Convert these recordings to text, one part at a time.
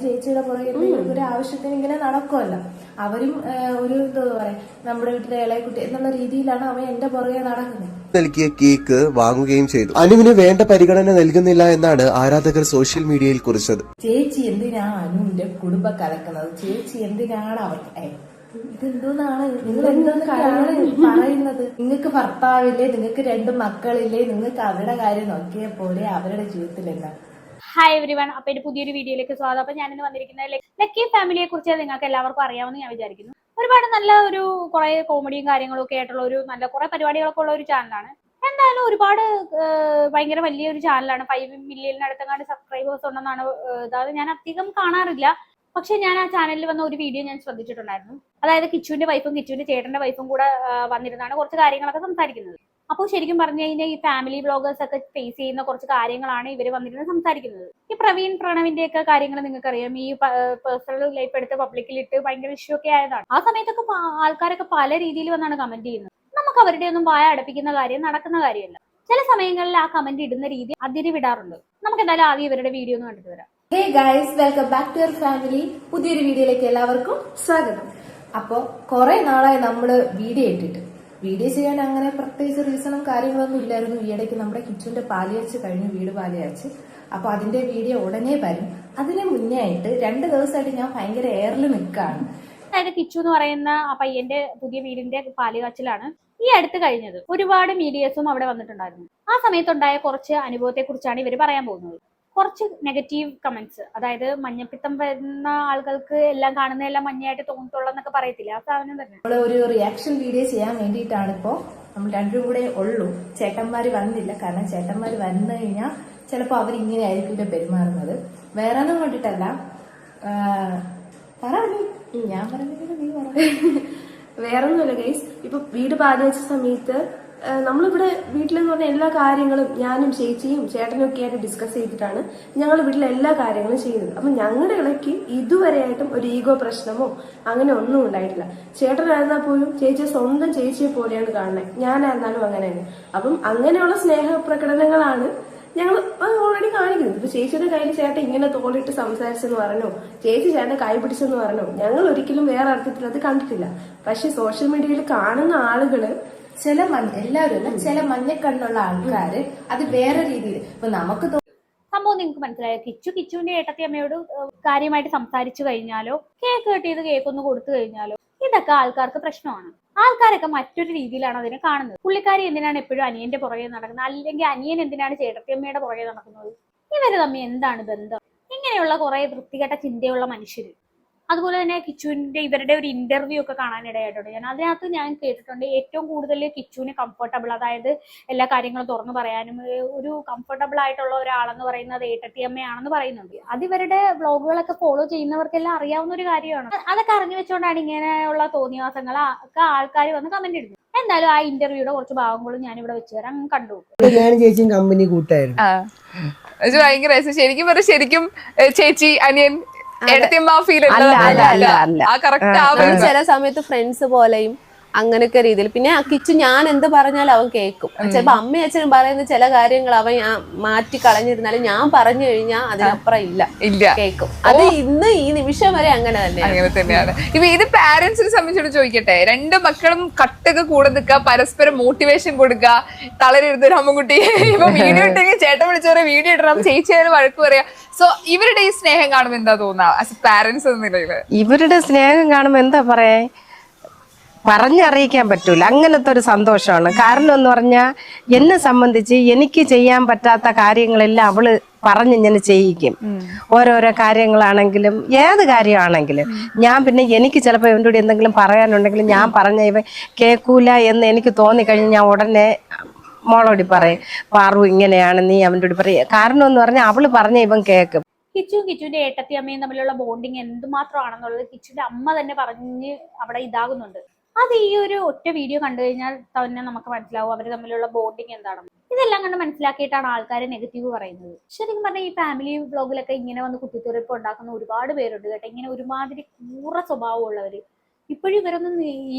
ചേച്ചിയുടെ പുറകെ ഒരു ആവശ്യത്തിന് ഇങ്ങനെ നടക്കുമല്ലോ. അവരും ഒരു എന്താ പറയാ നമ്മുടെ വീട്ടിലെ ഇളയ കുട്ടി എന്നുള്ള രീതിയിലാണ് അവൻ എന്റെ പുറകെ നടക്കുന്നത്. നൽകിയ കേക്ക് വാങ്ങുകയും ചെയ്തു. അനുവിന് വേണ്ട പരിഗണന നൽകുന്നില്ല എന്നാണ് ആരാധകർ സോഷ്യൽ മീഡിയയിൽ കുറിച്ചത്. ചേച്ചി എന്തിനാണ് അനുവിന്റെ കുടുംബം കലക്കുന്നത്? ചേച്ചി എന്തിനാണ് അവർക്ക് ഇതെന്തോന്നാണ് നിങ്ങൾ എന്തോന്നാണ് പറയുന്നത്? നിങ്ങൾക്ക് ഭർത്താവില്ലേ, നിങ്ങൾക്ക് 2 മക്കളില്ലേ, നിങ്ങൾക്ക് അവരുടെ കാര്യം നോക്കിയ പോലെ അവരുടെ ജീവിതത്തിൽ എന്താ? ഹായ് എവരിവൺ, അപ്പൊ എന്റെ പുതിയൊരു വീഡിയോയിലേക്ക് സ്വാഗതം. അപ്പൊ ഞാനിന്ന് വന്നിരിക്കുന്നത് ലക്കി ഫാമിലിയെ കുറിച്ച് നിങ്ങൾക്ക് എല്ലാവർക്കും അറിയാമെന്ന് ഞാൻ വിചാരിക്കുന്നു. ഒരുപാട് നല്ല ഒരു കുറെ കോമഡിയും കാര്യങ്ങളും ഒക്കെ ആയിട്ടുള്ള ഒരു നല്ല കുറെ പരിപാടികളൊക്കെ ഉള്ള ഒരു ചാനലാണ്. എന്തായാലും ഒരുപാട് ഭയങ്കര വലിയൊരു ചാനലാണ്. 5 മില്യണിനടുത്തങ്ങാണ്ട് സബ്സ്ക്രൈബേഴ്സ് ഉണ്ടെന്നാണ്. അതായത് ഞാൻ അധികം കാണാറില്ല, പക്ഷെ ഞാൻ ആ ചാനലിൽ വന്ന ഒരു വീഡിയോ ഞാൻ ശ്രദ്ധിച്ചിട്ടുണ്ടായിരുന്നു. അതായത് കിച്ചുവിന്റെ വൈഫും കിച്ചുവിന്റെ ചേട്ടന്റെ വൈഫും കൂടെ വന്നിരുന്നാണ് കുറച്ച് കാര്യങ്ങളൊക്കെ സംസാരിക്കുന്നത്. അപ്പോൾ ശരിക്കും പറഞ്ഞു കഴിഞ്ഞാൽ ഈ ഫാമിലി ബ്ലോഗേഴ്സ് ഒക്കെ ഫേസ് ചെയ്യുന്ന കുറച്ച് കാര്യങ്ങളാണ് ഇവർ വന്നിരുന്ന് സംസാരിക്കുന്നത്. ഈ പ്രവീൺ പ്രണവിന്റെ ഒക്കെ കാര്യങ്ങൾ നിങ്ങൾക്കറിയാം. ഈ പേഴ്സണൽ ലൈഫ് എടുത്ത് പബ്ലിക്കിലിട്ട് ഭയങ്കര ഇഷ്യൂ ഒക്കെ ആയതാണ്. ആ സമയത്തൊക്കെ ആൾക്കാരൊക്കെ പല രീതിയിൽ വന്നാണ് കമന്റ് ചെയ്യുന്നത്. നമുക്ക് അവരുടെ ഒന്നും വായ അടപ്പിക്കുന്ന കാര്യം നടക്കുന്ന കാര്യമല്ല. ചില സമയങ്ങളിൽ ആ കമന്റ് ഇടുന്ന രീതി അതിരി വിടാറുണ്ട്. നമുക്ക് എന്തായാലും ആദ്യം ഇവരുടെ വീഡിയോ ഒന്ന് കണ്ടിട്ട് വരാം. Hey guys, welcome back to your family. പുതിയൊരു വീഡിയോയിലേക്ക് എല്ലാവർക്കും സ്വാഗതം. അപ്പൊ കുറെ നാളായി നമ്മള് വീഡിയോ ചെയ്യാൻ അങ്ങനെ പ്രത്യേകിച്ച് റീസണും കാര്യങ്ങളൊന്നും ഇല്ലായിരുന്നു. ഈയിടയ്ക്ക് നമ്മുടെ കിച്ചുവിന്റെ പാലിയച്ച് കഴിഞ്ഞു, വീട് പാലിയച്ച്. അപ്പൊ അതിന്റെ വീഡിയോ ഉടനെ വരും. അതിന് മുന്നേ ആയിട്ട് 2 ദിവസമായിട്ട് ഞാൻ ഭയങ്കര എയറിൽ നിൽക്കാണ്. അതായത് കിച്ചു എന്ന് പറയുന്ന ആ പയ്യന്റെ പുതിയ വീടിന്റെ പാലുകാച്ചിലാണ് ഈ അടുത്ത് കഴിഞ്ഞത്. ഒരുപാട് മീഡിയസും അവിടെ വന്നിട്ടുണ്ടായിരുന്നു. ആ സമയത്തുണ്ടായ കുറച്ച് അനുഭവത്തെ കുറിച്ചാണ് ഇവർ പറയാൻ പോകുന്നത്. കുറച്ച് നെഗറ്റീവ് കമന്റ്സ്, അതായത് മഞ്ഞപ്പിത്തം വരുന്ന ആളുകൾക്ക് എല്ലാം കാണുന്നതെല്ലാം മഞ്ഞയായിട്ട് തോന്നത്തുള്ളൂ എന്നൊക്കെ പറയത്തില്ല, ആ സാധനം തന്നെ. നമ്മള് ഒരു റിയാക്ഷൻ വീഡിയോ ചെയ്യാൻ വേണ്ടിയിട്ടാണ് ഇപ്പോ നമ്മൾ 2 കൂടെ ഉള്ളൂ. ചേട്ടന്മാര് വന്നില്ല, കാരണം ചേട്ടന്മാര് വന്നു കഴിഞ്ഞാൽ ചിലപ്പോ അവരിങ്ങനെ ആയിരിക്കും ഇവിടെ പെരുമാറുന്നത്. വേറെ ഒന്നും കൊണ്ടിട്ടല്ല. ഞാൻ പറഞ്ഞിട്ട് നീ പറ. വേറൊന്നുമല്ല ഗൈസ്, ഇപ്പൊ വീട് പാലിച്ച സമയത്ത് നമ്മളിവിടെ വീട്ടിലെന്ന് പറഞ്ഞ എല്ലാ കാര്യങ്ങളും ഞാനും ചേച്ചിയും ചേട്ടനും ഒക്കെ ആയിട്ട് ഡിസ്കസ് ചെയ്തിട്ടാണ് ഞങ്ങൾ വീട്ടിലെ എല്ലാ കാര്യങ്ങളും ചെയ്യുന്നത്. അപ്പൊ ഞങ്ങളുടെ ഇടയ്ക്ക് ഇതുവരെയായിട്ടും ഒരു ഈഗോ പ്രശ്നമോ അങ്ങനെ ഒന്നും ഉണ്ടായിട്ടില്ല. ചേട്ടനായിരുന്നാൽ പോലും ചേച്ചിയെ സ്വന്തം ചേച്ചിയെ പോലെയാണ് കാണുന്നത്, ഞാനായിരുന്നാലും അങ്ങനെ തന്നെ. അപ്പം അങ്ങനെയുള്ള സ്നേഹപ്രകടനങ്ങളാണ് ഞങ്ങൾ ഓൾറെഡി കാണിക്കുന്നത്. ഇപ്പൊ ചേച്ചിയുടെ കയ്യിൽ ചേട്ടൻ ഇങ്ങനെ തോളിട്ട് സംസാരിച്ചെന്ന് പറഞ്ഞോ, ചേച്ചി ചേട്ടനെ കൈ പിടിച്ചെന്ന് പറഞ്ഞോ, ഞങ്ങൾ ഒരിക്കലും വേറെ അർത്ഥത്തിൽ അത് കണ്ടിട്ടില്ല. പക്ഷെ സോഷ്യൽ മീഡിയയിൽ കാണുന്ന ആളുകള് എല്ലാവരും അല്ല, ചില മഞ്ഞക്കണ്ണുള്ള ആൾക്കാര് അത് വേറെ രീതിയിൽ. ഇപ്പൊ നമുക്ക് സംഭവം നിങ്ങൾക്ക് മനസ്സിലായോ? കിച്ചുവിന്റെ ഏട്ടത്തി അമ്മയോട് കാര്യമായിട്ട് സംസാരിച്ചു കഴിഞ്ഞാലോ, കേക്ക് കെട്ടിയത് കേക്കൊന്ന് കൊടുത്തു കഴിഞ്ഞാലോ, ഇതൊക്കെ ആൾക്കാർക്ക് പ്രശ്നമാണ്. ആൾക്കാരൊക്കെ മറ്റൊരു രീതിയിലാണ് അതിനെ കാണുന്നത്. പുള്ളിക്കാരി എന്തിനാണ് എപ്പോഴും അനിയന്റെ പുറകെ നടക്കുന്നത്, അല്ലെങ്കിൽ അനിയൻ എന്തിനാണ് ചേട്ടത്തിയമ്മയുടെ പുറകെ നടക്കുന്നത്? ഇവര് തമ്മിൽ എന്താണ് ബന്ധം? ഇങ്ങനെയുള്ള കുറെ വൃത്തികെട്ട ചിന്തയുള്ള മനുഷ്യര്. അതുപോലെ തന്നെ കിച്ചുവിന്റെ ഇവരുടെ ഒരു ഇന്റർവ്യൂ ഒക്കെ കാണാനിടയായിട്ടുണ്ട്. അതിനകത്ത് ഞാൻ കേട്ടിട്ടുണ്ട് ഏറ്റവും കൂടുതൽ കിച്ചുവിന് കംഫർട്ടബിൾ, അതായത് എല്ലാ കാര്യങ്ങളും തുറന്നു പറയാനും ഒരു കംഫർട്ടബിൾ ആയിട്ടുള്ള ഒരാളെന്ന് പറയുന്നത് ഏട്ടത്തിയമ്മയാണെന്ന് പറയുന്നുണ്ട്. അത് ഇവരുടെ ബ്ലോഗുകളൊക്കെ ഫോളോ ചെയ്യുന്നവർക്കെല്ലാം അറിയാവുന്ന ഒരു കാര്യമാണ്. അതൊക്കെ അറിഞ്ഞു വെച്ചുകൊണ്ടാണ് ഇങ്ങനെയുള്ള തോന്നിവാസങ്ങൾ ഒക്കെ ആൾക്കാർ വന്ന് കമന്റ് ഇടുന്നത്. എന്തായാലും ആ ഇന്റർവ്യൂയുടെ കുറച്ച് ഭാഗങ്ങളും ഞാനിവിടെ വെച്ച് തരാം, കണ്ടു. ചേച്ചിയും കമ്പനി കൂട്ടായിരുന്നു. ഭയങ്കര ശരിക്കും ചേച്ചി അനിയൻ ചില സമയത്ത് ഫ്രണ്ട്സ് പോലെയും അങ്ങനെയൊക്കെ രീതിയിൽ. പിന്നെ കിച്ചു ഞാൻ എന്ത് പറഞ്ഞാലും അവൻ കേൾക്കും. ചിലപ്പോ അമ്മയും അച്ഛനും പറയുന്ന ചില കാര്യങ്ങൾ അവൻ മാറ്റി കളഞ്ഞിരുന്നാലും ഞാൻ പറഞ്ഞു കഴിഞ്ഞാൽ അതിനപ്പുറം ഇല്ല കേൾക്കും. അത് ഇന്ന് ഈ നിമിഷം വരെ അങ്ങനെ തന്നെയാണ്. ഇപ്പൊ ഇത് പാരന്റ്സിനെ സംബന്ധിച്ചോട് ചോദിക്കട്ടെ, 2 മക്കളും കട്ടൊക്കെ കൂടെ നിൽക്കുക, പരസ്പരം മോട്ടിവേഷൻ കൊടുക്കുക, തളരരുത് അമ്മക്കുട്ടി. ഇപ്പൊ വീഡിയോ ഇട്ടെങ്കിൽ ചേട്ടൻ വിളിച്ചു പറയാം വീഡിയോ ഇടണം, ചേച്ചിയായാലും വഴക്ക് പറയാ. സോ ഇവരുടെ ഈ സ്നേഹം കാണുമ്പോ എന്താ തോന്നുക ആസ് എ പാരന്റ്സ് എന്ന നിലയില്? ഇവരുടെ സ്നേഹം കാണുമ്പോ എന്താ പറയാ, പറഞ്ഞറിയിക്കാൻ പറ്റൂല. അങ്ങനത്തെ ഒരു സന്തോഷമാണ്. കാരണം എന്ന് പറഞ്ഞാൽ എന്നെ സംബന്ധിച്ച് എനിക്ക് ചെയ്യാൻ പറ്റാത്ത കാര്യങ്ങളെല്ലാം അവള് പറഞ്ഞ് ഞാൻ ചെയ്യിക്കും. ഓരോരോ കാര്യങ്ങളാണെങ്കിലും ഏത് കാര്യമാണെങ്കിലും ഞാൻ പിന്നെ എനിക്ക് ചിലപ്പോൾ ഇവൻ്റെ കൂടെ എന്തെങ്കിലും പറയാനുണ്ടെങ്കിലും ഞാൻ പറഞ്ഞ ഇവ കേൾക്കൂല എന്ന് എനിക്ക് തോന്നിക്കഴിഞ്ഞാൽ ഞാൻ ഉടനെ മോളോടി പറയും, പാറു ഇങ്ങനെയാണ്, നീ അവൻ്റെ കൂടെ പറയും. കാരണം എന്ന് പറഞ്ഞാൽ അവള് പറഞ്ഞ ഇവൻ കേൾക്കും. കിച്ചുവിന്റെ ഏട്ടത്തി അമ്മയും തമ്മിലുള്ള ബോണ്ടിങ് എന്തുമാത്രമാണെന്നുള്ളത് കിച്ചുവിന്റെ അമ്മ തന്നെ പറഞ്ഞ് അവിടെ ഇതാകുന്നുണ്ട്. അത് ഈ ഒരു ഒറ്റ വീഡിയോ കണ്ടു കഴിഞ്ഞാൽ തന്നെ നമുക്ക് മനസ്സിലാവും അവർ തമ്മിലുള്ള ബോണ്ടിങ് എന്താണെന്ന്. ഇതെല്ലാം കണ്ട് മനസ്സിലാക്കിയിട്ടാണ് ആൾക്കാർ നെഗറ്റീവ് പറയുന്നത്. ശരിക്കും പറഞ്ഞാൽ ഈ ഫാമിലി വ്ലോഗിലൊക്കെ ഇങ്ങനെ വന്ന് കുത്തിത്തുറിപ്പ് ഉണ്ടാക്കുന്ന ഒരുപാട് പേരുണ്ട് കേട്ടോ. ഇങ്ങനെ ഒരുമാതിരി കൂറ സ്വഭാവമുള്ളവര്. ഇപ്പോഴും ഇവരൊന്നും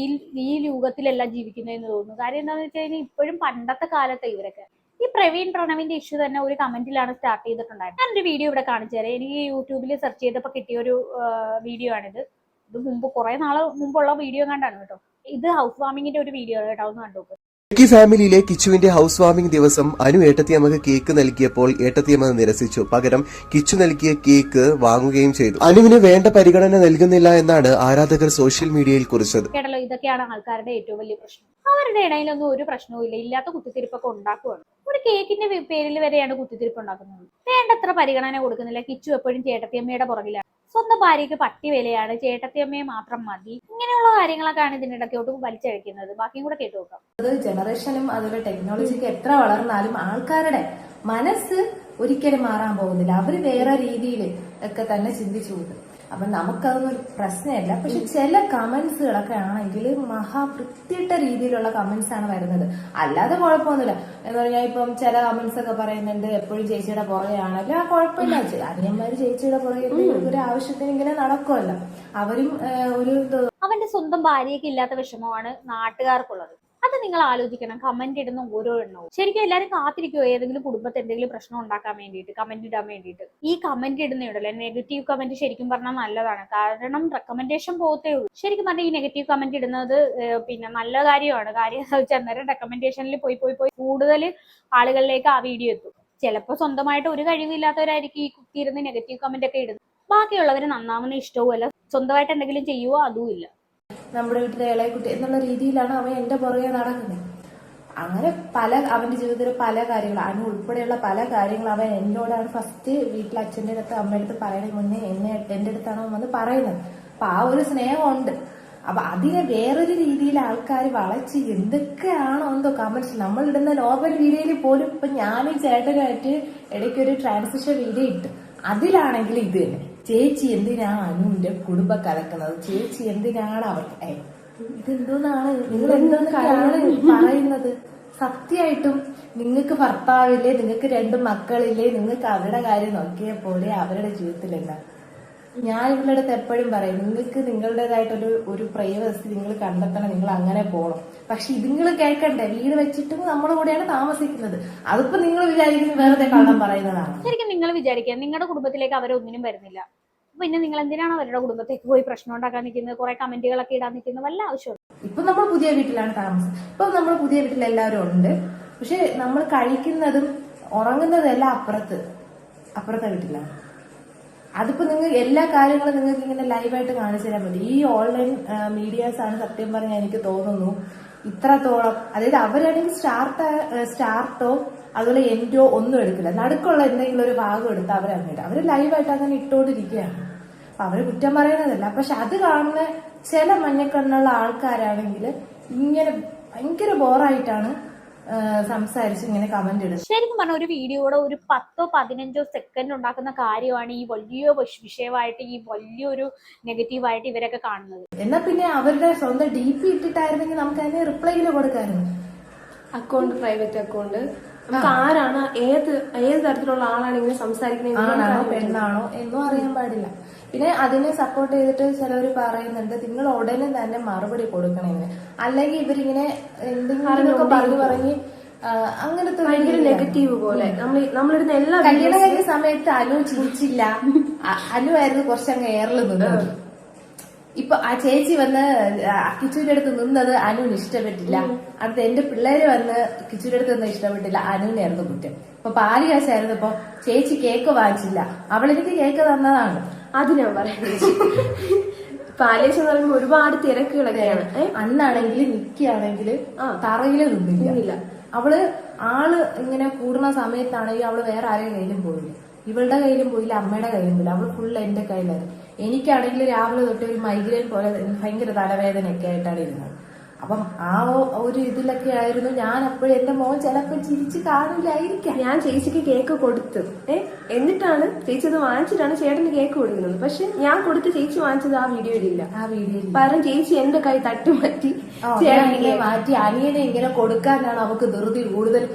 ഈ യുഗത്തിലല്ല ജീവിക്കുന്നതെന്ന് തോന്നുന്നു. കാര്യം എന്താണെന്ന് വെച്ച് കഴിഞ്ഞാൽ ഇപ്പോഴും പണ്ടത്തെ കാലത്തെ ഇവരൊക്കെ ഈ പ്രവീൺ പ്രണവിന്റെ ഇഷ്യൂ തന്നെ ഒരു കമന്റിലാണ് സ്റ്റാർട്ട് ചെയ്തിട്ടുണ്ടായിരുന്നത്. ഞാനൊരു വീഡിയോ ഇവിടെ കാണിച്ചു തരാം. എനിക്ക് യൂട്യൂബിൽ സെർച്ച് ചെയ്തപ്പോൾ കിട്ടിയ ഒരു വീഡിയോ ആണിത്. ഇത് മുമ്പ് കുറെ നാള് മുമ്പുള്ള വീഡിയോ കണ്ടാണ് കേട്ടോ. ഇത് ഹൗസ് വാമിങ്ങിന്റെ ഒരു വീഡിയോ കേട്ടോ, ഒന്ന് കണ്ടു. ലക്കി ഫാമിലിയിലെ കിച്ചുവിന്റെ ഹൗസ് വാമിംഗ് ദിവസം അനു ഏട്ടത്തിയമ്മക്ക് കേക്ക് നൽകിയപ്പോൾ ഏട്ടത്തിയമ്മ നിരസിച്ചു. പകരം കിച്ചു നൽകിയ കേക്ക് വാങ്ങുകയും ചെയ്തു. അനുവിന് വേണ്ട പരിഗണന നൽകുന്നില്ല എന്നാണ് ആരാധകർ സോഷ്യൽ മീഡിയയിൽ കുറിച്ചത്. കേട്ടല്ലോ, ഇതൊക്കെയാണ് ആൾക്കാരുടെ ഏറ്റവും വലിയ പ്രശ്നം. അവരുടെ ഇടയിലൊന്നും ഒരു പ്രശ്നവും ഇല്ല, ഇല്ലാത്ത കുത്തിത്തിരിപ്പൊക്കെ ഉണ്ടാക്കുവാണ്. ഒരു കേക്കിന്റെ പേരിൽ വരെയാണ് കുത്തിത്തിരിപ്പ് ഉണ്ടാക്കുന്നത്. വേണ്ടത്ര പരിഗണന കൊടുക്കുന്നില്ല. കിച്ചു എപ്പോഴും ചേട്ടത്തിയമ്മയുടെ പുറകിലാണ്. സ്വന്തം ഭാര്യയ്ക്ക് പട്ടി വിലയാണ്, ചേട്ടത്തിയമ്മയെ മാത്രം മതി, ഇങ്ങനെയുള്ള കാര്യങ്ങളൊക്കെയാണ് ഇതിനിടയ്ക്കോട്ട് വലിച്ചഴിക്കുന്നത്. ബാക്കിയും കൂടെ കേട്ടു നോക്കാം. അത് ജനറേഷനും അതുപോലെ ടെക്നോളജിക്ക് എത്ര വളർന്നാലും ആൾക്കാരുടെ മനസ്സ് ഒരിക്കലും മാറാൻ പോകുന്നില്ല. അവര് വേറെ രീതിയിൽ ഒക്കെ തന്നെ ചിന്തിച്ചു പോകും. അപ്പൊ നമുക്കതൊന്നും ഒരു പ്രശ്നമില്ല. പക്ഷെ ചില കമന്റ്സുകളൊക്കെ ആണെങ്കിൽ മഹാവൃത്തിയിട്ട രീതിയിലുള്ള കമന്റ്സ് ആണ് വരുന്നത്. അല്ലാതെ കുഴപ്പമൊന്നുമില്ല. എന്ന് പറഞ്ഞാൽ ഇപ്പം ചില കമന്റ്സ് ഒക്കെ പറയുന്നുണ്ട് എപ്പോഴും ചേച്ചിയുടെ പുറകെയാണല്ലോ. ആ കുഴപ്പമില്ല, അനിയന്മാര് ചേച്ചിയുടെ പുറകെ ഒരു ആവശ്യത്തിന് ഇങ്ങനെ നടക്കുമല്ലോ. അവരും ഒരു അവന്റെ സ്വന്തം ഭാര്യയ്ക്ക് ഇല്ലാത്ത വിഷമമാണ് നാട്ടുകാർക്കുള്ളത്. അത് നിങ്ങൾ ആലോചിക്കണം. കമന്റ് ഇടുന്ന ഓരോ എണ്ണവും ശരിക്കും എല്ലാവരും കാത്തിരിക്കുമോ ഏതെങ്കിലും കുടുംബത്തിൽ എന്തെങ്കിലും പ്രശ്നം ഉണ്ടാക്കാൻ വേണ്ടിയിട്ട് കമന്റ് ഇടാൻ വേണ്ടിയിട്ട്? ഈ കമന്റ് ഇടുന്നയുണ്ടല്ലോ, നെഗറ്റീവ് കമന്റ് ശരിക്കും പറഞ്ഞാൽ നല്ലതാണ്. കാരണം റെക്കമെൻഡേഷൻ പോകത്തേ ഉള്ളൂ. ശരിക്കും പറഞ്ഞാൽ ഈ നെഗറ്റീവ് കമന്റ് ഇടുന്നത് പിന്നെ നല്ല കാര്യമാണ്. കാര്യം അന്നേരം റെക്കമെൻഡേഷനിൽ പോയി കൂടുതൽ ആളുകളിലേക്ക് ആ വീഡിയോ എത്തും. ചിലപ്പോൾ സ്വന്തമായിട്ട് ഒരു കഴിവില്ലാത്തവരായിരിക്കും ഈ കുത്തിയിരുന്ന് നെഗറ്റീവ് കമന്റ് ഒക്കെ ഇടുന്നത്. ബാക്കിയുള്ളവർ നന്നാവുന്ന ഇഷ്ടവും അല്ല, സ്വന്തമായിട്ട് എന്തെങ്കിലും ചെയ്യുവോ അതും ഇല്ല. നമ്മുടെ വീട്ടിലെ ഇളയക്കുട്ടി എന്നുള്ള രീതിയിലാണ് അവൻ എന്റെ പുറകെ നടക്കുന്നത്. അങ്ങനെ അവന്റെ ജീവിതത്തിൽ പല കാര്യങ്ങൾ, അനു ഉൾപ്പെടെയുള്ള പല കാര്യങ്ങൾ അവൻ എന്നോടാണ് ഫസ്റ്റ് വീട്ടിൽ അച്ഛൻ്റെ അടുത്ത് അമ്മയുടെ അടുത്ത് പറയുന്നതിന് മുന്നേ എന്റെ അടുത്താണ് വന്ന് പറയുന്നത്. അപ്പൊ ആ ഒരു സ്നേഹമുണ്ട്. അപ്പൊ അതിനെ വേറൊരു രീതിയിൽ ആൾക്കാർ വളച്ച് എന്തൊക്കെയാണോ എന്തോ കമന്റ്സ് നമ്മൾ ഇടുന്ന നോർമൽ വീഡിയോയിൽ പോലും. ഇപ്പൊ ഞാനും ചേട്ടനുമായിട്ട് ഇടയ്ക്കൊരു ട്രാൻസിഷൻ വീഡിയോ ഇട്ടു. അതിലാണെങ്കിൽ ഇത് തന്നെ, ചേച്ചി എന്തിനാണ് അനുവിന്റെ കുടുംബം കലക്കുന്നത്, ചേച്ചി എന്തിനാണ് അവർക്ക് ഇതെന്തോന്നാണ് നിങ്ങൾ എന്തോന്നാണ് പറയുന്നത്? സത്യമായിട്ടും നിങ്ങൾക്ക് ഭർത്താവില്ലേ, നിങ്ങൾക്ക് 2 മക്കളില്ലേ, നിങ്ങൾക്ക് അവരുടെ കാര്യം നോക്കിയ പോലെ അവരുടെ ജീവിതത്തിലല്ല. ഞാൻ ഇവരുടെ അടുത്ത് എപ്പോഴും പറയും, നിങ്ങൾക്ക് നിങ്ങളുടേതായിട്ടൊരു പ്രൈവസി നിങ്ങൾ കണ്ടെത്തണം, നിങ്ങൾ അങ്ങനെ പോകണം. പക്ഷെ ഇത് നിങ്ങൾ കേൾക്കണ്ടേ? വീട് വെച്ചിട്ടും നമ്മുടെ കൂടെയാണ് താമസിക്കുന്നത്. അതിപ്പോ നിങ്ങൾ വിചാരിക്കുന്നത് വെറുതെ കള്ളം പറയുന്നതാണ്. ശരിക്കും നിങ്ങൾ വിചാരിക്കുക നിങ്ങളുടെ കുടുംബത്തിലേക്ക് അവരൊന്നിനും വരുന്നില്ല, പിന്നെ നിങ്ങൾ എന്തിനാണ് അവരുടെ കുടുംബത്തേക്ക് പോയി പ്രശ്നം ഉണ്ടാക്കാൻ നിൽക്കുന്നത്, കുറെ കമന്റുകളൊക്കെ ഇടാൻ നിൽക്കുന്നത്? വല്ല ആവശ്യമുണ്ട്? ഇപ്പൊ നമ്മൾ പുതിയ വീട്ടിലാണ് താമസം. ഇപ്പൊ നമ്മൾ പുതിയ വീട്ടിൽ എല്ലാവരും ഉണ്ട്. പക്ഷെ നമ്മൾ കഴിക്കുന്നതും ഉറങ്ങുന്നതും എല്ലാം അപ്പുറത്തെ വീട്ടിലാണ്. അതിപ്പോ നിങ്ങൾ എല്ലാ കാര്യങ്ങളും നിങ്ങൾക്ക് ഇങ്ങനെ ലൈവായിട്ട് കാണിച്ചു തരാൻ പറ്റും. ഈ ഓൺലൈൻ മീഡിയാസ് ആണ് സത്യം പറഞ്ഞാൽ എനിക്ക് തോന്നുന്നു ഇത്രത്തോളം. അതായത് അവരാണെങ്കിൽ സ്റ്റാർട്ടോ അതുപോലെ എൻഡോ ഒന്നും എടുക്കില്ല. നടുക്കുള്ള എന്തെങ്കിലും ഒരു ഭാഗം എടുത്ത് അവരങ്ങനെ അവര് ലൈവായിട്ട് അങ്ങനെ ഇട്ടോണ്ടിരിക്കുകയാണ്. അപ്പൊ അവര് കുറ്റം പറയുന്നതല്ല. പക്ഷെ അത് കാണുന്ന ചില മഞ്ഞക്കണ്ണുള്ള ആൾക്കാരാണെങ്കിൽ ഇങ്ങനെ ഭയങ്കര ബോറായിട്ടാണ് സംസാരിച്ച് ഇങ്ങനെ കമന്റ് ഇടുന്നത്. ശരിക്കും പറഞ്ഞ ഒരു വീഡിയോയുടെ ഒരു 10-15 സെക്കൻഡ് ഉണ്ടാക്കുന്ന കാര്യമാണ് ഈ വലിയ വിഷയമായിട്ട്, ഈ വലിയൊരു നെഗറ്റീവായിട്ട് ഇവരൊക്കെ കാണുന്നത്. എന്നാ പിന്നെ അവരുടെ സ്വന്തം DP ഇട്ടിട്ടായിരുന്നെങ്കിൽ നമുക്ക് അതിന് റിപ്ലൈയില് കൊടുക്കായിരുന്നു. അക്കൗണ്ട് പ്രൈവറ്റ് അക്കൗണ്ട് നമുക്ക് ആരാണ് ഏത് തരത്തിലുള്ള ആളാണ് ഇങ്ങനെ സംസാരിക്കുന്നത്, ആണാണോ പെണ്ണാണോ എന്നും അറിയാൻ പാടില്ല. പിന്നെ അതിനെ സപ്പോർട്ട് ചെയ്തിട്ട് ചിലവർ പറയുന്നുണ്ട് നിങ്ങൾ ഉടനെ തന്നെ മറുപടി കൊടുക്കണമെന്ന്, അല്ലെങ്കിൽ ഇവരിങ്ങനെ എന്തെങ്കിലുമൊക്കെ പറഞ്ഞ് അങ്ങനത്തെ ഭയങ്കര നെഗറ്റീവ് പോലെ നമ്മളിടുന്ന എല്ലാ കല്യാണം കഴിഞ്ഞ സമയത്ത് അനു ചിരിച്ചില്ല. അനു ആയിരുന്നു കുറച്ചങ്ങ് എയറിൽ നിന്നത്. ഇപ്പൊ ആ ചേച്ചി വന്ന് കിച്ചുവിന്റെ അടുത്ത് നിന്നത് അനുവിന് ഇഷ്ടപ്പെട്ടില്ല. അടുത്ത് എന്റെ പിള്ളേര് വന്ന് കിച്ചുവിന്റെ അടുത്ത് നിന്ന് ഇഷ്ടപ്പെട്ടില്ല, അനുവിനായിരുന്നു കുറ്റം. ഇപ്പൊ പാലികാശായിരുന്നു. ഇപ്പൊ ചേച്ചി കേക്ക് വാങ്ങിച്ചില്ല, അവളെനിക്ക് കേക്ക് തന്നതാണ്. അത് ഞാൻ പറയുന്നത്. പാലേശം എന്ന് പറയുമ്പോൾ ഒരുപാട് തിരക്കുകളൊക്കെയാണ്. അന്നാണെങ്കിൽ നിക്കാണെങ്കിൽ തറയില് നിന്നില്ല. അവള് ഇങ്ങനെ കൂടുന്ന സമയത്താണെങ്കിൽ അവള് വേറെ ആരെയും കയ്യിലും പോയില്ല. ഇവളുടെ കയ്യിലും പോയില്ല, അമ്മയുടെ കയ്യിലും പോയില്ല. അവള് ഫുൾ എന്റെ കയ്യിലായിരുന്നു. എനിക്കാണെങ്കിൽ രാവിലെ തൊട്ട് ഒരു മൈഗ്രെയിൻ പോലെ ഭയങ്കര തലവേദനയൊക്കെ ആയിട്ടാണ് ഇരുന്നത്. അപ്പം ആ ഒരു ഇതിലൊക്കെ ആയിരുന്നു ഞാൻ. അപ്പോഴും എന്റെ മോൻ ചിലപ്പോൾ ചിരിച്ച് കാണില്ലായിരിക്കാം. ഞാൻ ചേച്ചിക്ക് കേക്ക് കൊടുത്തു, എന്നിട്ടാണ് ചേച്ചി അത് വാങ്ങിച്ചിട്ടാണ് ചേട്ടന് കേക്ക് കൊടുക്കുന്നത്. പക്ഷെ ഞാൻ കൊടുത്ത് ചേച്ചി വാങ്ങിച്ചത് ആ വീഡിയോയിലില്ല. കാരണം ചേച്ചി എന്റെ കൈ തട്ടുമാറ്റി മാറ്റി അനിയനെ ഇങ്ങനെ കൊടുക്കാനാണ് അവക്ക് ധൃതി കൂടുതൽ.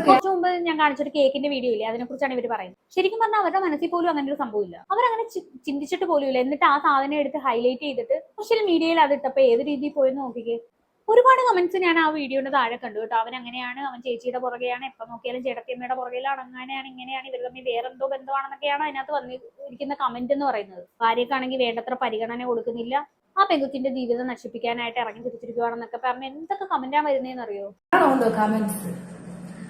കുറച്ചു മുമ്പ് ഞാൻ കാണിച്ചൊരു കേക്കിന്റെ വീഡിയോ ഇല്ലേ, അതിനെ കുറിച്ചാണ് ഇവർ പറയുന്നത്. ശരിക്കും പറഞ്ഞാൽ അവരുടെ മനസ്സിൽ പോലും അങ്ങനെ ഒരു സംഭവമില്ല. അവരങ്ങനെ ചിന്തിച്ചിട്ട് പോലും ഇല്ല. എന്നിട്ട് ആ സാധനം എടുത്ത് ഹൈലൈറ്റ് ചെയ്തിട്ട് സോഷ്യൽ മീഡിയയിൽ അത് ഇട്ടപ്പോ ഏത് രീതിയിൽ പോയെന്ന് നോക്കിക്കേ. ഒരുപാട് കമന്റ്സ് ഞാൻ ആ വീഡിയോയുടെ താഴെ കണ്ടു കേട്ടോ. അവൻ അങ്ങനെയാണ്, അവൻ ചേച്ചിയുടെ പുറകെയാണ്, എപ്പൊ നോക്കിയാലും ചേട്ടത്തിയമ്മയുടെ പുറകെയാണ്, അങ്ങനെയാണ് ഇങ്ങനെയാണ്, ഇവർ തമ്മിൽ വേറെന്തോ ബന്ധമാണെന്നൊക്കെയാണ് അതിനകത്ത് വന്നിരിക്കുന്ന കമന്റ് എന്ന് പറയുന്നത്. ഭാര്യക്കാണെങ്കിൽ വേണ്ടത്ര പരിഗണന കൊടുക്കുന്നില്ല, ആ പെൺകുത്തിന്റെ ജീവിതം നശിപ്പിക്കാനായിട്ട് ഇറങ്ങി തിരിച്ചിരിക്കുകയാണെന്നൊക്കെ പറഞ്ഞ് എന്തൊക്കെ കമന്റാ വരുന്നതെന്ന് അറിയോ? ആണോ കമന്റ്സ്?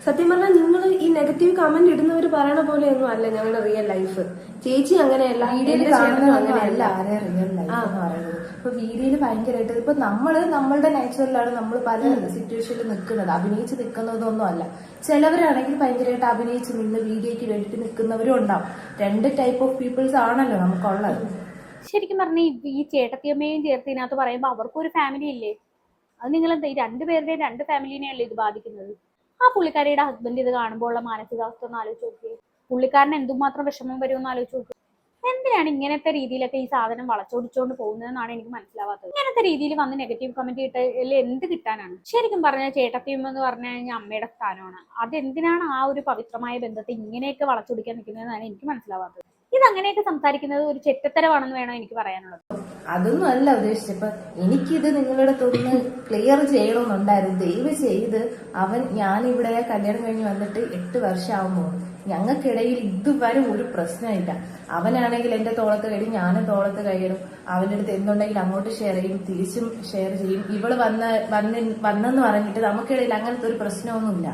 സത്യം പറഞ്ഞാൽ നിങ്ങൾ ഈ നെഗറ്റീവ് കമന്റ് ഇടുന്നവർ പറയണ പോലെയൊന്നും അല്ല ഞങ്ങളുടെ റിയൽ ലൈഫ്. ചേച്ചി അങ്ങനെയല്ല, വീഡിയോയിൽ എന്റെ ചേട്ടനും കാണുന്നതല്ല അങ്ങനെയല്ല. ആരെ റിയൽ ലൈഫ് എന്ന് പറയുന്നത്. ഇപ്പൊ വീഡിയോയിൽ ഭയങ്കരമായിട്ട് ഇപ്പൊ നമ്മളുടെ നാച്ചുറലാണ് നമ്മൾ പല സിറ്റുവേഷനിൽ നിൽക്കുന്നത്, അഭിനയിച്ച് നിൽക്കുന്നതൊന്നും അല്ല. ചിലവരാണെങ്കിൽ ഭയങ്കരമായിട്ട് അഭിനയിച്ച് നിന്ന് വീഡിയോയ്ക്ക് വേണ്ടിട്ട് നിൽക്കുന്നവരും ഉണ്ടാവും. 2 ടൈപ്പ് ഓഫ് പീപ്പിൾസ് ആണല്ലോ നമുക്കുള്ളത്. ശരിക്കും പറഞ്ഞ ഈ ചേട്ടത്തിയമ്മയും ചേർത്ത് ഇതിനകത്ത് പറയുമ്പോൾ അവർക്കും ഒരു ഫാമിലി ഇല്ലേ? അത് നിങ്ങൾ എന്താ ഈ 2 പേരുടെയും 2 ഫാമിലിനെയല്ലേ ഇത് ബാധിക്കുന്നത്? ആ പുള്ളിക്കാരിയുടെ ഹസ്ബൻഡ് ഇത് കാണുമ്പോൾ ഉള്ള മാനസികാവസ്ഥ ഒന്ന് ആലോചിച്ച് നോക്കിയേ. പുള്ളിക്കാരന് എന്തുമാത്രം വിഷമം വരുമെന്ന് ആലോചിച്ച് നോക്കുക. എന്തിനാണ് ഇങ്ങനത്തെ രീതിയിലൊക്കെ ഈ സാധനം വളച്ചൊടിച്ചോണ്ട് പോകുന്നതെന്നാണ് എനിക്ക് മനസ്സിലാവാത്തത്. ഇങ്ങനത്തെ രീതിയിൽ വന്ന് നെഗറ്റീവ് കമന്റ് ഇട്ടതിൽ എന്ത് കിട്ടാനാണ്? ശരിക്കും പറഞ്ഞാൽ ചേട്ടത്തിയമ്മ എന്ന് പറഞ്ഞു കഴിഞ്ഞാൽ അമ്മയുടെ സ്ഥാനമാണ്. അതെന്തിനാണ് ആ ഒരു പവിത്രമായ ബന്ധത്തെ ഇങ്ങനെയൊക്കെ വളച്ചൊടിക്കാൻ നിൽക്കുന്നതെന്നാണ് എനിക്ക് മനസ്സിലാവാത്തത്. ഇത് അങ്ങനെയൊക്കെ സംസാരിക്കുന്നത് ഒരു ചെറ്റത്തരമാണെന്ന് വേണം എനിക്ക് പറയാനുള്ളത്. അതൊന്നും അല്ല ഉദ്ദേശിച്ചത്. ഇപ്പൊ എനിക്കിത് നിങ്ങളുടെ തൊന്ന് ക്ലിയർ ചെയ്യണമെന്നുണ്ടായിരുന്നു. ദയവ് ചെയ്ത് ഞാനിവിടെ കല്യാണം കഴിഞ്ഞ് വന്നിട്ട് 8 വർഷമാകുമ്പോൾ ഞങ്ങൾക്കിടയിൽ ഇതുവരെ ഒരു പ്രശ്നമില്ല. അവനാണെങ്കിൽ എന്റെ തോളത്ത് കഴിയും, ഞാനും തോളത്ത് കഴിയണം. അവന്റെ അടുത്ത് എന്തുണ്ടെങ്കിൽ അങ്ങോട്ട് ഷെയർ ചെയ്യും, തിരിച്ചും ഷെയർ ചെയ്യും. ഇവള് വന്നെന്ന് പറഞ്ഞിട്ട് നമുക്കിടയിൽ അങ്ങനത്തെ ഒരു പ്രശ്നമൊന്നുമില്ല.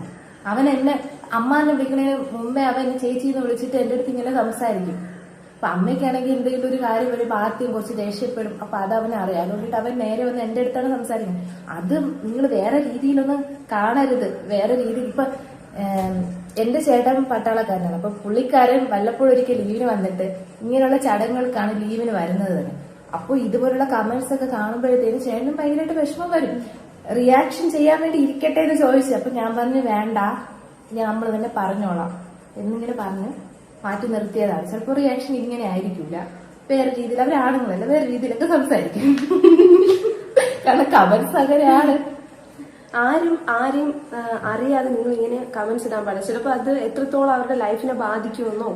അവൻ എന്നെ അമ്മാനെ വിളിക്കുന്നതിന് മുമ്പേ അവൻ ചേച്ചിന്ന് വിളിച്ചിട്ട് എന്റെ അടുത്ത് ഇങ്ങനെ സംസാരിക്കും. അപ്പൊ അമ്മയ്ക്കാണെങ്കിൽ എന്തെങ്കിലും ഒരു കാര്യം വരുമ്പോൾ ആദ്യം കുറച്ച് ദേഷ്യപ്പെടും. അപ്പൊ അത് അവനെ അറിയാം. അതുകൊണ്ടിട്ട് അവൻ നേരെ വന്ന് എന്റെ അടുത്താണ് സംസാരിക്കുന്നത്. അത് നിങ്ങൾ വേറെ രീതിയിലൊന്നും കാണരുത്. വേറെ രീതിയിൽ ഇപ്പൊ എന്റെ ചേട്ടൻ പട്ടാളക്കാരനാണ്. അപ്പൊ പുള്ളിക്കാരൻ വല്ലപ്പോഴും ഒരിക്കൽ ലീവിന് വന്നിട്ട് ഇങ്ങനെയുള്ള ചടങ്ങുകൾക്കാണ് ലീവിന് വരുന്നത് തന്നെ. അപ്പൊ ഇതുപോലുള്ള കമന്റ്സ് ഒക്കെ കാണുമ്പോഴത്തേനും ചേട്ടനും ഭയങ്കരമായിട്ട് വിഷമം വരും. റിയാക്ഷൻ ചെയ്യാൻ വേണ്ടി ഇരിക്കട്ടെ എന്ന് ചോദിച്ചു. അപ്പൊ ഞാൻ പറഞ്ഞു വേണ്ട, നമ്മൾ തന്നെ പറഞ്ഞോളാം എന്നിങ്ങനെ പറഞ്ഞ് മാറ്റി നിർത്തിയതാണ്. ചിലപ്പോൾ റിയാക്ഷൻ ഇങ്ങനെ ആയിരിക്കില്ല, വേറെ രീതിയിൽ. അവരാണുങ്ങളല്ല, വേറെ രീതിയിലൊക്കെ സംസാരിക്കും. കാരണം കമന്റ്സ് അങ്ങനെയാണ്. ആരും അറിയാതെ നിങ്ങൾ ഇങ്ങനെ കമന്റ്സ് ഇടാൻ പാടില്ല. ചിലപ്പോ അത് എത്രത്തോളം അവരുടെ ലൈഫിനെ ബാധിക്കുമെന്നോ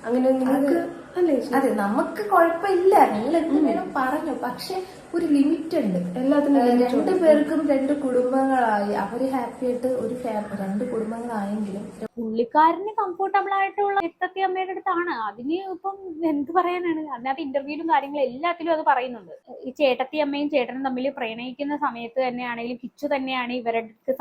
അങ്ങനെ നിങ്ങൾക്ക് അല്ലേ? അതെ, നമുക്ക് കുഴപ്പമില്ല, നിങ്ങൾ എന്ത് വേണം പറഞ്ഞു. പക്ഷെ ഒരു ലിമിറ്റ് ഉണ്ട് എല്ലാത്തിനും. 2 പേർക്കും 2 കുടുംബങ്ങളായി അവര് ഹാപ്പി ആയിട്ട് ഒരു 2 കുടുംബങ്ങളായെങ്കിലും പുള്ളിക്കാരന് കംഫർട്ടബിൾ ആയിട്ടുള്ള ചേട്ടത്തിയമ്മയുടെ അടുത്താണ്. അതിന് ഇപ്പം എന്ത് പറയാനാണ്? അതിനകത്ത് ഇന്റർവ്യൂലും കാര്യങ്ങളും എല്ലാത്തിലും അത് പറയുന്നുണ്ട്. ഈ ചേട്ടത്തിയമ്മയും ചേട്ടനും തമ്മിൽ പ്രണയിക്കുന്ന സമയത്ത് തന്നെയാണെങ്കിലും കിച്ചു തന്നെയാണ് ഇവരുടെ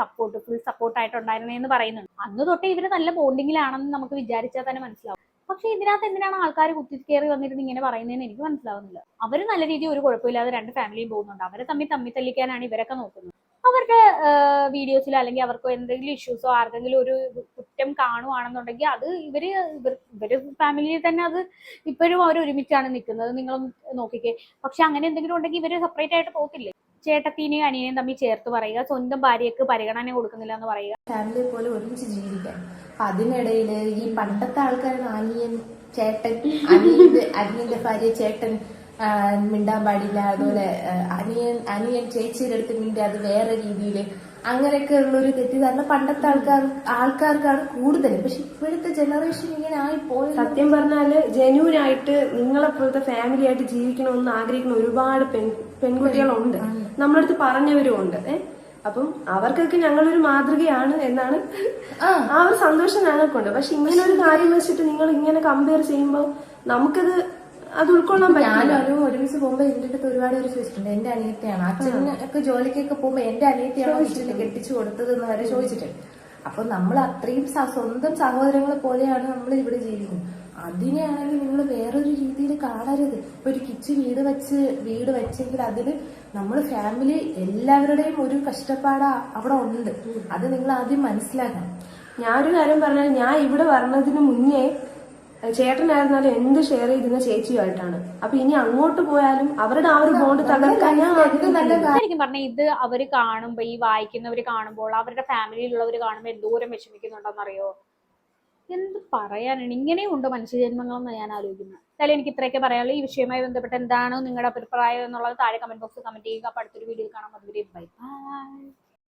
ഫുൾ സപ്പോർട്ടായിട്ടുണ്ടായിരുന്നതെന്ന് പറയുന്നുണ്ട്. അന്ന് തൊട്ട് ഇവര് നല്ല ബോണ്ടിങ്ങിലാണെന്ന് നമുക്ക് വിചാരിച്ചാൽ തന്നെ മനസ്സിലാവും. പക്ഷെ ഇതിനകത്ത് എന്തിനാണ് ആൾക്കാർ കുത്തിക്കയറി വന്നിരുന്ന് ഇങ്ങനെ പറയുന്നതെന്ന് എനിക്ക് മനസ്സിലാവുന്നില്ല. അവര് നല്ല രീതിയിൽ ഒരു കുഴപ്പമില്ലാതെ 2 ഫാമിലിയും പോകുന്നുണ്ട്. അവരെ തമ്മിൽ തല്ലിക്കാനാണ് ഇവരൊക്കെ നോക്കുന്നത്. അവരുടെ വീഡിയോസിലോ അല്ലെങ്കിൽ അവർക്ക് എന്തെങ്കിലും ഇഷ്യൂസോ ആർക്കെങ്കിലും ഒരു കുറ്റം കാണുവാണെന്നുണ്ടെങ്കിൽ അത് ഇവര് ഫാമിലിയിൽ തന്നെ അത് ഇപ്പോഴും അവർ ഒരുമിച്ചാണ് നിൽക്കുന്നത്. നിങ്ങളും നോക്കിക്കേ. പക്ഷെ അങ്ങനെ എന്തെങ്കിലും ഉണ്ടെങ്കിൽ ഇവര് സെപ്പറേറ്റ് ആയിട്ട് പോകത്തില്ലേ? ചേട്ടത്തിനെയും അനിയനെയും തമ്മിൽ ചേർത്ത് പറയുക, സ്വന്തം ഭാര്യയ്ക്ക് പരിഗണന കൊടുക്കുന്നില്ല എന്ന് പറയുക, ഫാമിലി പോലെ ഒരുമിച്ച് ജീവിക്കാൻ. അപ്പൊ അതിനിടയില് ഈ പണ്ടത്തെ ആൾക്കാരാണ് അനിയൻ ചേട്ടൻ, അനിയന്റെ ഭാര്യ ചേട്ടൻ മിണ്ടാൻ പാടില്ല, അതുപോലെ അനിയൻ ചേച്ചിയുടെ അടുത്ത് മിണ്ടാ, അത് വേറെ രീതിയില്, അങ്ങനെയൊക്കെ ഉള്ളൊരു തെറ്റിദ്ധാരണ പണ്ടത്തെ ആൾക്കാർക്കാണ് കൂടുതൽ. പക്ഷെ ഇപ്പോഴത്തെ ജനറേഷൻ ഇങ്ങനെ ആയിപ്പോയി. സത്യം പറഞ്ഞാല് ജെന്യൂൻ ആയിട്ട് നിങ്ങളെപ്പോലത്തെ ഫാമിലി ആയിട്ട് ജീവിക്കണമെന്ന് ആഗ്രഹിക്കുന്ന ഒരുപാട് പെൺകുട്ടികളുണ്ട്. നമ്മളടുത്ത് പറഞ്ഞവരും ഉണ്ട്. അപ്പം അവർക്കൊക്കെ ഞങ്ങളൊരു മാതൃകയാണ് എന്നാണ് ആ ഒരു സന്തോഷം ഞങ്ങൾക്കുണ്ട്. പക്ഷെ ഇങ്ങനെ ഒരു കാര്യം വെച്ചിട്ട് നിങ്ങൾ ഇങ്ങനെ കമ്പയർ ചെയ്യുമ്പോൾ നമുക്കത് അത് ഉൾക്കൊള്ളാൻ പറ്റും. ഞാനും ഒരുമിച്ച് പോകുമ്പോ എന്റെ അടുത്ത് ഒരുപാട് പേര് ചോദിച്ചിട്ടുണ്ട്. എന്റെ അനിയത്തിയാണ്, അച്ഛനൊക്കെ ജോലിക്കൊക്കെ പോകുമ്പോ എന്റെ അനിയത്തിയാണോ വീട്ടിൽ കെട്ടിച്ചു കൊടുത്തതെന്ന് വരെ ചോദിച്ചിട്ടുണ്ട്. അപ്പൊ നമ്മൾ അത്രയും സ്വന്തം സഹോദരങ്ങളെ പോലെയാണ് നമ്മൾ ഇവിടെ ജീവിക്കുന്നത്. അതിനെയാണെങ്കിൽ നിങ്ങൾ വേറൊരു രീതിയിൽ കാണരുത്. ഇപ്പൊ ഒരു കിച്ചു വീട് വെച്ചെങ്കിൽ അതില് നമ്മൾ ഫാമിലി എല്ലാവരുടെയും ഒരു കഷ്ടപ്പാട് അവിടെ ഉണ്ട്. അത് നിങ്ങൾ ആദ്യം മനസ്സിലാക്കണം. ഞാനൊരു കാര്യം പറഞ്ഞാൽ, ഞാൻ ഇവിടെ വരുന്നതിന് മുന്നേ ചേട്ടനായിരുന്നാലും എന്ത് ഷെയർ ചെയ്തിരുന്ന ചേച്ചിയുമായിട്ടാണ്. അപ്പൊ ഇനി അങ്ങോട്ട് പോയാലും അവരുടെ ആ ഒരു ബോണ്ട് തകർക്കാൻ ശരിക്കും പറഞ്ഞാൽ ഇത് അവര് കാണുമ്പോ, ഈ വായിക്കുന്നവര് കാണുമ്പോൾ, അവരുടെ ഫാമിലിയിലുള്ളവര് കാണുമ്പോ എന്തോരം വിഷമിക്കുന്നുണ്ടെന്നറിയോ? എന്ത് പറയാനാണ്? ഇങ്ങനെയും ഉണ്ടോ മനുഷ്യജന്മങ്ങളെന്ന് ഞാൻ ആലോചിക്കുന്നത്. എന്തായാലും എനിക്ക് ഇത്രയൊക്കെ പറയാനുള്ളൂ. ഈ വിഷയവുമായി ബന്ധപ്പെട്ട് എന്താണ് നിങ്ങളുടെ അഭിപ്രായം എന്നുള്ളത് താഴെ കമന്റ് ബോക്സിൽ കമന്റ് ചെയ്യുക. അപ്പൊ അടുത്തൊരു വീഡിയോയിൽ കാണാം. അതുവരെ ബൈ ബൈ.